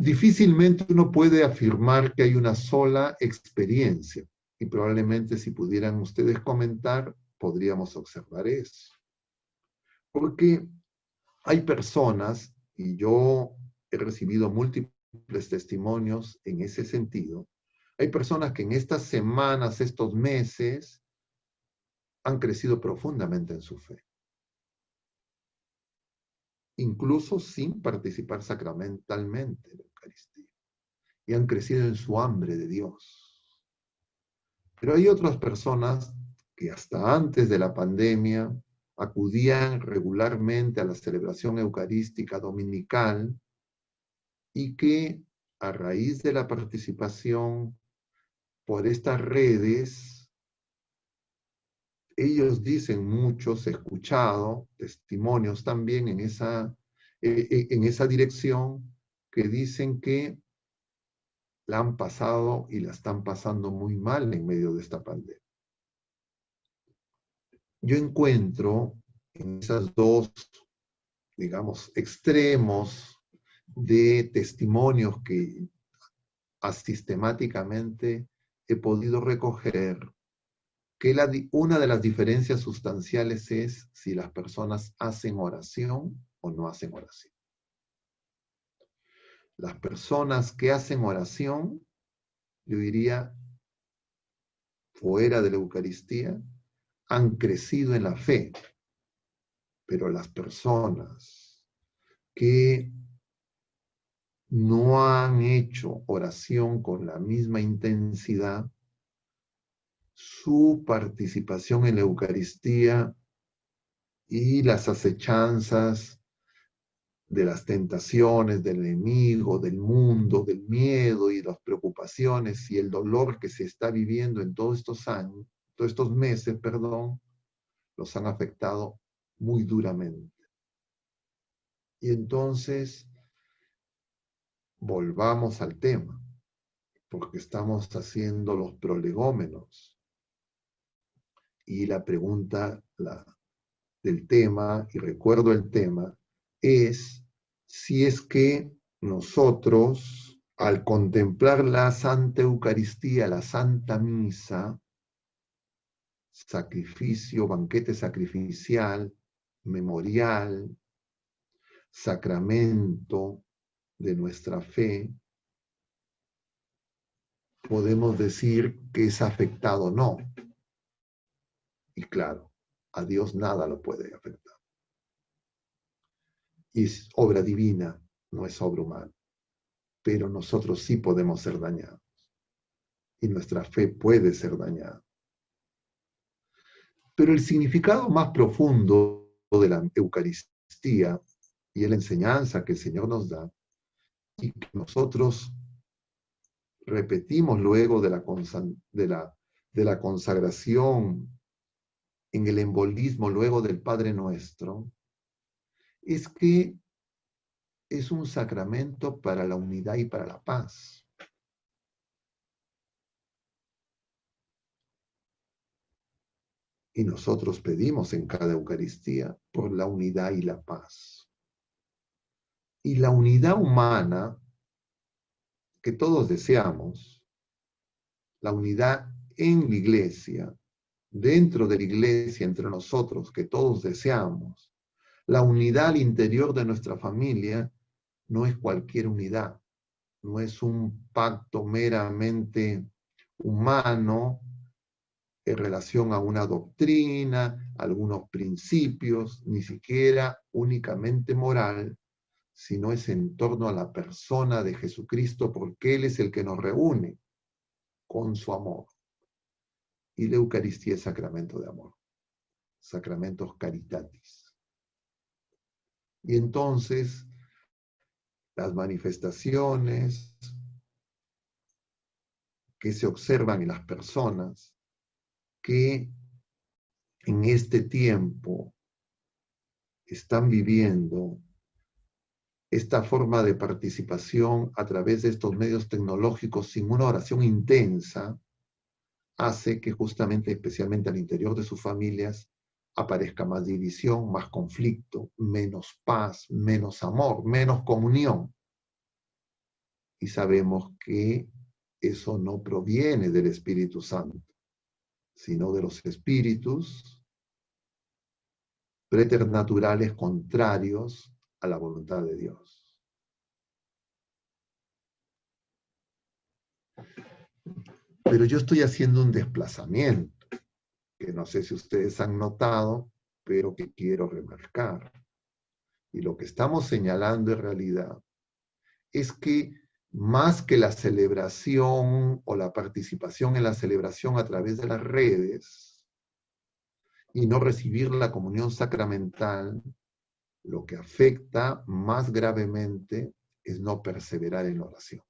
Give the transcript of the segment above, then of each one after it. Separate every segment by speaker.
Speaker 1: Difícilmente uno puede afirmar que hay una sola experiencia y probablemente si pudieran ustedes comentar, podríamos observar eso. Porque hay personas, y yo he recibido múltiples testimonios en ese sentido, hay personas que en estas semanas, estos meses, han crecido profundamente en su fe, incluso sin participar sacramentalmente en la Eucaristía, y han crecido en su hambre de Dios. Pero hay otras personas que hasta antes de la pandemia acudían regularmente a la celebración eucarística dominical y que a raíz de la participación por estas redes, ellos dicen muchos, he escuchado testimonios también en esa dirección, que dicen que la han pasado y la están pasando muy mal en medio de esta pandemia. Yo encuentro en esas dos, digamos, extremos de testimonios que sistemáticamente he podido recoger, que una de las diferencias sustanciales es si las personas hacen oración o no hacen oración. Las personas que hacen oración, yo diría, fuera de la Eucaristía, han crecido en la fe, pero las personas que no han hecho oración con la misma intensidad, su participación en la Eucaristía y las acechanzas de las tentaciones del enemigo, del mundo, del miedo y las preocupaciones y el dolor que se está viviendo en todos estos años, todos estos meses, perdón, los han afectado muy duramente. Y entonces, volvamos al tema, porque estamos haciendo los prolegómenos. Y la pregunta del tema, y recuerdo el tema, es si es que nosotros, al contemplar la Santa Eucaristía, la Santa Misa, sacrificio, banquete sacrificial, memorial, sacramento de nuestra fe, podemos decir que es afectado o no. Y claro, a Dios nada lo puede afectar. Y es obra divina, no es obra humana. Pero nosotros sí podemos ser dañados. Y nuestra fe puede ser dañada. Pero el significado más profundo de la Eucaristía y la enseñanza que el Señor nos da, y que nosotros repetimos luego de la consagración en el embolismo luego del Padre Nuestro, es que es un sacramento para la unidad y para la paz. Y nosotros pedimos en cada Eucaristía por la unidad y la paz. Y la unidad humana que todos deseamos, la unidad en la iglesia, dentro de la iglesia, entre nosotros, que todos deseamos, la unidad al interior de nuestra familia, no es cualquier unidad, no es un pacto meramente humano en relación a una doctrina, algunos principios, ni siquiera únicamente moral, sino es en torno a la persona de Jesucristo, porque Él es el que nos reúne con su amor. Y la Eucaristía es sacramento de amor, sacramentos caritatis. Y entonces, las manifestaciones que se observan en las personas que en este tiempo están viviendo esta forma de participación a través de estos medios tecnológicos sin una oración intensa, hace que justamente, especialmente al interior de sus familias, aparezca más división, más conflicto, menos paz, menos amor, menos comunión. Y sabemos que eso no proviene del Espíritu Santo, sino de los espíritus preternaturales contrarios a la voluntad de Dios. Pero yo estoy haciendo un desplazamiento, que no sé si ustedes han notado, pero que quiero remarcar. Y lo que estamos señalando en realidad es que más que la celebración o la participación en la celebración a través de las redes y no recibir la comunión sacramental, lo que afecta más gravemente es no perseverar en la oración.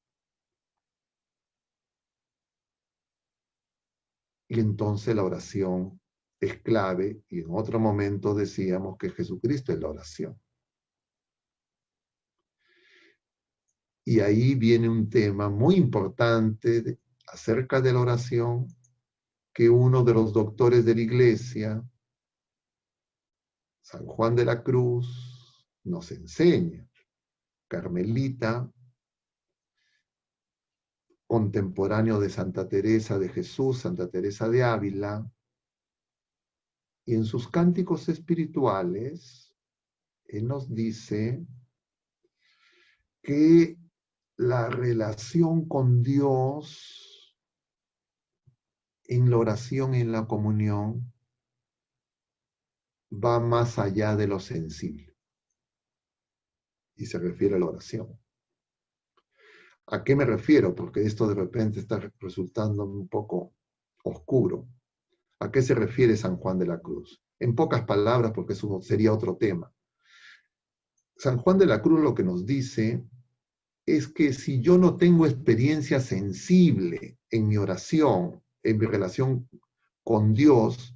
Speaker 1: Y entonces la oración es clave, y en otro momento decíamos que Jesucristo es la oración. Y ahí viene un tema muy importante acerca de la oración que uno de los doctores de la Iglesia, San Juan de la Cruz, nos enseña. Carmelita, contemporáneo de Santa Teresa de Jesús, Santa Teresa de Ávila, y en sus cánticos espirituales, él nos dice que la relación con Dios en la oración y en la comunión va más allá de lo sensible. Y se refiere a la oración. ¿A qué me refiero? Porque esto de repente está resultando un poco oscuro. ¿A qué se refiere San Juan de la Cruz? En pocas palabras, porque eso sería otro tema. San Juan de la Cruz lo que nos dice es que si yo no tengo experiencia sensible en mi oración, en mi relación con Dios,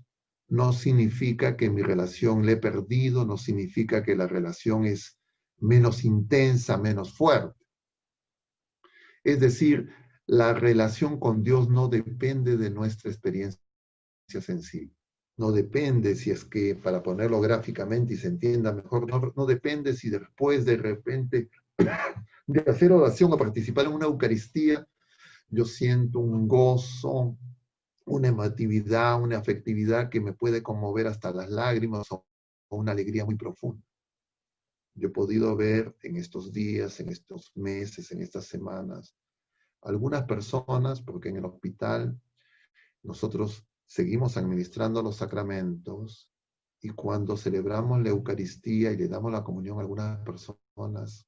Speaker 1: no significa que mi relación le he perdido, no significa que la relación es menos intensa, menos fuerte. Es decir, la relación con Dios no depende de nuestra experiencia sensible. No depende si es que, para ponerlo gráficamente y se entienda mejor, no depende si después de repente de hacer oración o participar en una Eucaristía, yo siento un gozo, una emotividad, una afectividad que me puede conmover hasta las lágrimas o una alegría muy profunda. Yo he podido ver en estos días, en estos meses, en estas semanas, algunas personas, porque en el hospital nosotros seguimos administrando los sacramentos y cuando celebramos la Eucaristía y le damos la comunión a algunas personas,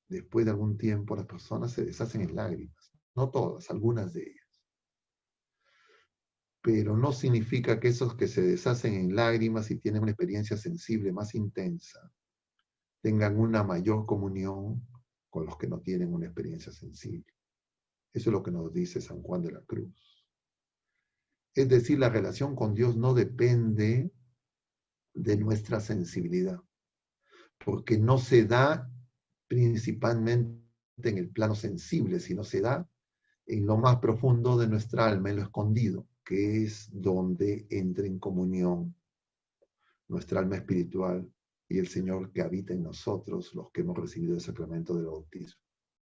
Speaker 1: después de algún tiempo las personas se deshacen en lágrimas. No todas, algunas de ellas. Pero no significa que esos que se deshacen en lágrimas y tienen una experiencia sensible más intensa, tengan una mayor comunión con los que no tienen una experiencia sensible. Eso es lo que nos dice San Juan de la Cruz. Es decir, la relación con Dios no depende de nuestra sensibilidad, porque no se da principalmente en el plano sensible, sino se da en lo más profundo de nuestra alma, en lo escondido, que es donde entra en comunión nuestra alma espiritual y el Señor que habita en nosotros, los que hemos recibido el sacramento del bautismo.